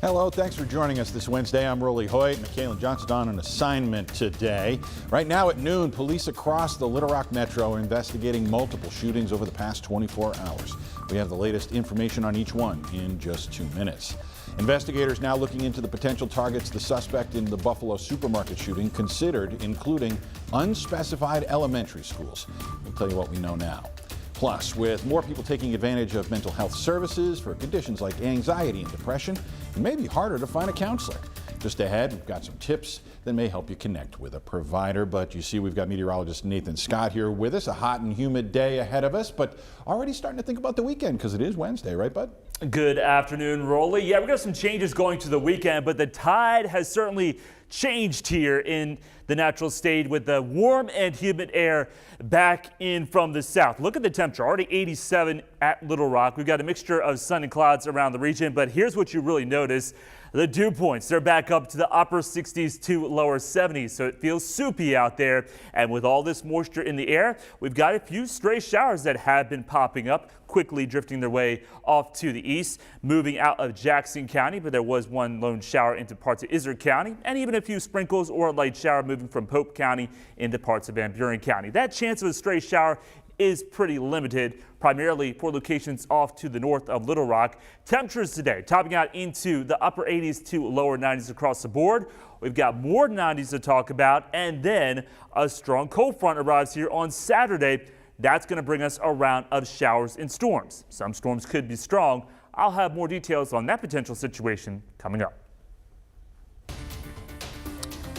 Hello, thanks for joining us this Wednesday. I'm Hoyt. Michaela Johnson's on an assignment today. Right now at noon, police across the Little Rock Metro are investigating multiple shootings over the past 24 hours. We have the latest information on each one in just 2 minutes. Investigators now looking into the potential targets the suspect in the Buffalo supermarket shooting considered, including unspecified elementary schools. We'll tell you what we know now. Plus, with more people taking advantage of mental health services for conditions like anxiety and depression, it may be harder to find a counselor. Just ahead, we've got some tips that may help you connect with a provider. But you see, we've got meteorologist Nathan Scott here with us. A hot and humid day ahead of us, but already starting to think about the weekend because it is Wednesday, right, bud? Good afternoon, Rolly. Yeah, we've got some changes going to the weekend, but the tide has certainly changed here in the natural state with the warm and humid air back in from the south. Look at the temperature, already 87 at Little Rock. We've got a mixture of sun and clouds around the region, but here's what you really notice. The dew points, they're back up to the upper 60s to lower 70s, so it feels soupy out there. And with all this moisture in the air, we've got a few stray showers that have been popping up, quickly drifting their way off to the east, moving out of Jackson County, but there was one lone shower into parts of Izard County, and even a few sprinkles or a light shower moving from Pope County into parts of Van Buren County. That chance of a stray shower is pretty limited, primarily for locations off to the north of Little Rock. Temperatures today topping out into the upper 80s to lower 90s across the board. We've got more 90s to talk about, and then a strong cold front arrives here on Saturday. That's going to bring us a round of showers and storms. Some storms could be strong. I'll have more details on that potential situation coming up.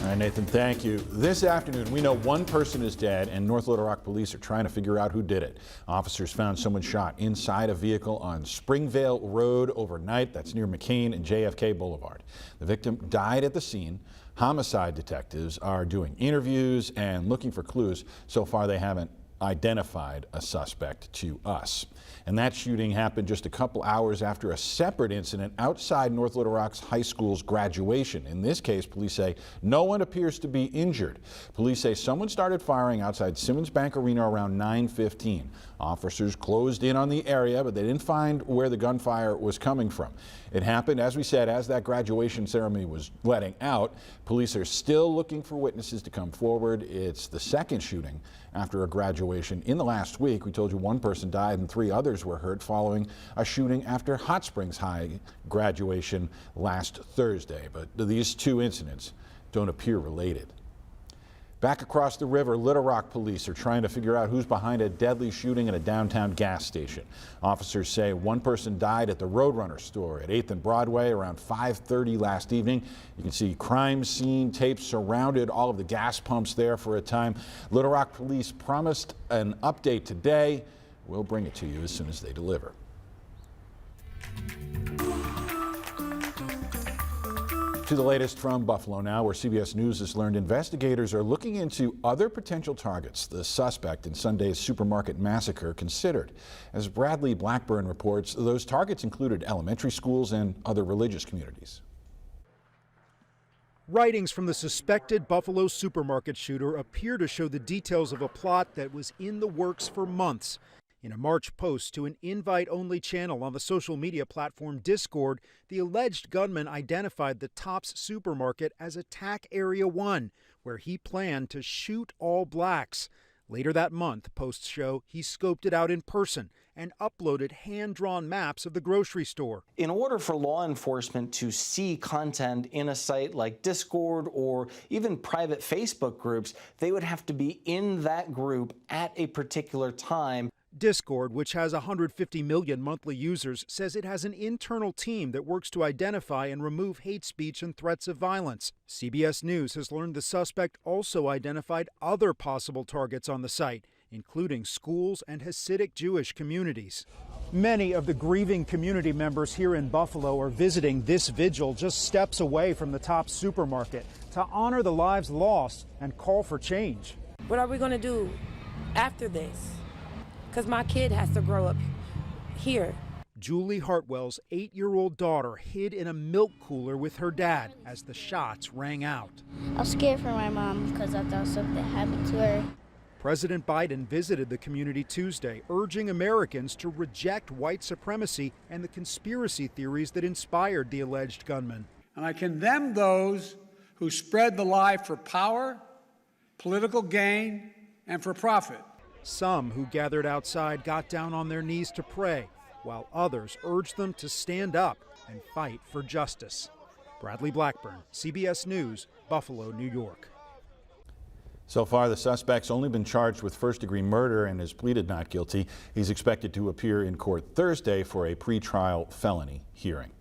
All right, Nathan, thank you. This afternoon, we know one person is dead, and North Little Rock police are trying to figure out who did it. Officers found someone shot inside a vehicle on Springvale Road overnight. That's near McCain and JFK Boulevard. The victim died at the scene. Homicide detectives are doing interviews and looking for clues. So far, they haven't identified a suspect to us. And that shooting happened just a couple hours after a separate incident outside North Little Rock's high school's graduation. In this case, police say no one appears to be injured. Police say someone started firing outside Simmons Bank Arena around 9:15. Officers closed in on the area, but they didn't find where the gunfire was coming from. It happened, as we said, as that graduation ceremony was letting out. Police are still looking for witnesses to come forward. It's the second shooting after a graduation in the last week. We told you one person died and 3 others were hurt following a shooting after Hot Springs High graduation last Thursday. But these 2 incidents don't appear related. Back across the river, Little Rock police are trying to figure out who's behind a deadly shooting at a downtown gas station. Officers say one person died at the Roadrunner store at 8th and Broadway around 5:30 last evening. You can see crime scene tapes surrounded all of the gas pumps there for a time. Little Rock police promised an update today. We'll bring it to you as soon as they deliver. To the latest from Buffalo now, where CBS News has learned investigators are looking into other potential targets the suspect in Sunday's supermarket massacre considered. As Bradley Blackburn reports, those targets included elementary schools and other religious communities. Writings from the suspected Buffalo supermarket shooter appear to show the details of a plot that was in the works for months. In a March post to an invite-only channel on the social media platform Discord, the alleged gunman identified the Tops supermarket as Attack Area 1, where he planned to shoot all blacks. Later that month, posts show he scoped it out in person and uploaded hand-drawn maps of the grocery store. In order for law enforcement to see content in a site like Discord or even private Facebook groups, they would have to be in that group at a particular time. Discord, which has 150 million monthly users, says it has an internal team that works to identify and remove hate speech and threats of violence. CBS News has learned the suspect also identified other possible targets on the site, including schools and Hasidic Jewish communities. Many of the grieving community members here in Buffalo are visiting this vigil just steps away from the Tops supermarket to honor the lives lost and call for change. What are we going to do after this? Because my kid has to grow up here. Julie Hartwell's 8-year-old daughter hid in a milk cooler with her dad as the shots rang out. I was scared for my mom because I thought something happened to her. President Biden visited the community Tuesday, urging Americans to reject white supremacy and the conspiracy theories that inspired the alleged gunman. And I condemn those who spread the lie for power, political gain, and for profit. Some who gathered outside got down on their knees to pray, while others urged them to stand up and fight for justice. Bradley Blackburn, CBS News, Buffalo, New York. So far, the suspect's only been charged with first-degree murder and has pleaded not guilty. He's expected to appear in court Thursday for a pretrial felony hearing.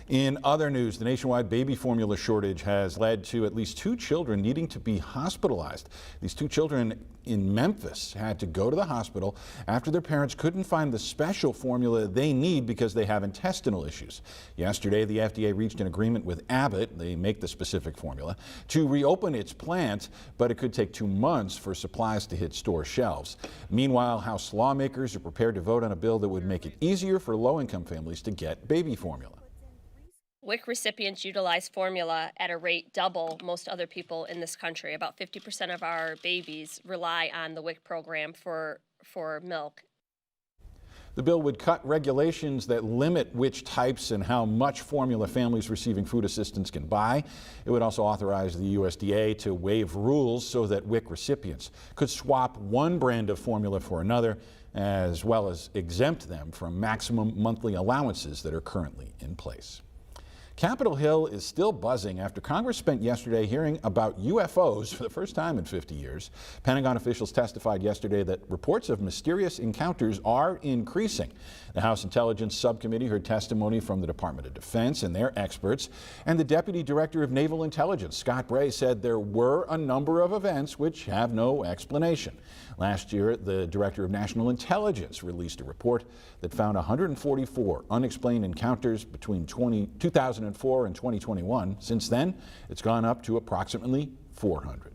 In other news, the nationwide baby formula shortage has led to at least 2 children needing to be hospitalized. These 2 children in Memphis had to go to the hospital after their parents couldn't find the special formula they need because they have intestinal issues. Yesterday, the FDA reached an agreement with Abbott, they make the specific formula, to reopen its plant, but it could take 2 months for supplies to hit store shelves. Meanwhile, House lawmakers are prepared to vote on a bill that would make it easier for low-income families to get baby formula. WIC recipients utilize formula at a rate double most other people in this country. About 50% of our babies rely on the WIC program for milk. The bill would cut regulations that limit which types and how much formula families receiving food assistance can buy. It would also authorize the USDA to waive rules so that WIC recipients could swap one brand of formula for another, as well as exempt them from maximum monthly allowances that are currently in place. Capitol Hill is still buzzing after Congress spent yesterday hearing about UFOs for the first time in 50 years. Pentagon officials testified yesterday that reports of mysterious encounters are increasing. The House Intelligence Subcommittee heard testimony from the Department of Defense and their experts, and the Deputy Director of Naval Intelligence, Scott Bray, said there were a number of events which have no explanation. Last year, the Director of National Intelligence released a report that found 144 unexplained encounters between 2004 and 2021. Since then, it's gone up to approximately 400.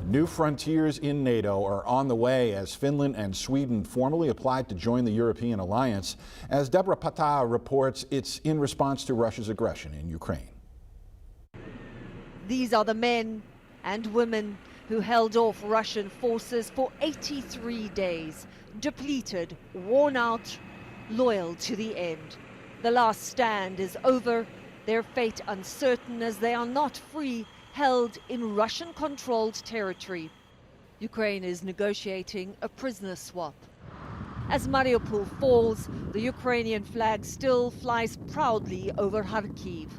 New frontiers in NATO are on the way as Finland and Sweden formally applied to join the European alliance. As Deborah Pata reports, it's in response to Russia's aggression in Ukraine. These are the men and women who held off Russian forces for 83 days, depleted, worn out, loyal to the end. The last stand is over, their fate uncertain as they are not free, held in Russian-controlled territory. Ukraine is negotiating a prisoner swap. As Mariupol falls, the Ukrainian flag still flies proudly over Kharkiv.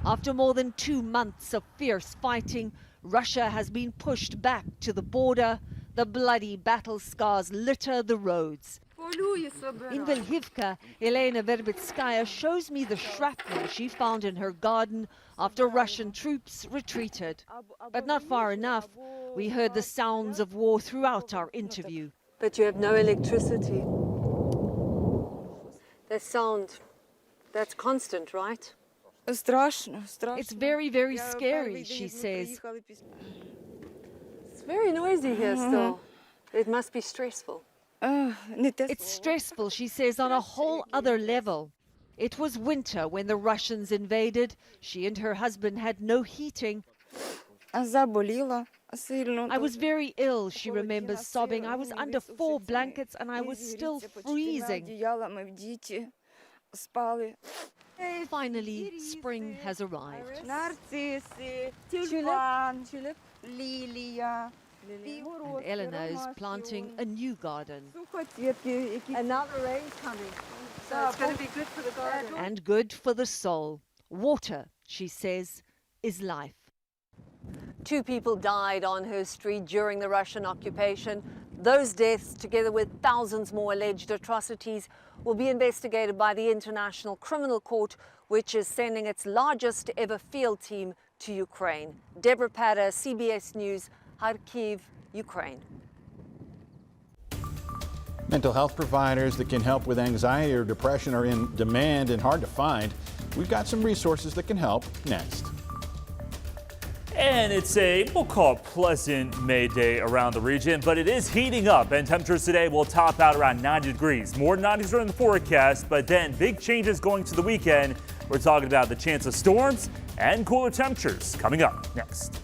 After more than 2 months of fierce fighting, Russia has been pushed back to the border. The bloody battle scars litter the roads. In Velhivka, Elena Verbitskaya shows me the shrapnel she found in her garden after Russian troops retreated. But not far enough. We heard the sounds of war throughout our interview. But you have no electricity. That sound, that's constant, right? It's very, very scary, she says. It's very noisy here still. It must be stressful. It's stressful, she says, on a whole other level. It was winter when the Russians invaded. She and her husband had no heating. I was very ill, she remembers, sobbing. I was under 4 blankets and I was still freezing. Finally, spring has arrived. And Elena is planting a new garden. And now the rain's coming. So it's going to be good for the garden. And good for the soul. Water, she says, is life. 2 people died on her street during the Russian occupation. Those deaths, together with thousands more alleged atrocities, will be investigated by the International Criminal Court, which is sending its largest ever field team to Ukraine. Deborah Patter, CBS News, Kharkiv, Ukraine. Mental health providers that can help with anxiety or depression are in demand and hard to find. We've got some resources that can help next. And it's we'll call it pleasant May Day around the region, but it is heating up and temperatures today will top out around 90 degrees. More than 90s are in the forecast, but then big changes going to the weekend. We're talking about the chance of storms and cooler temperatures coming up next.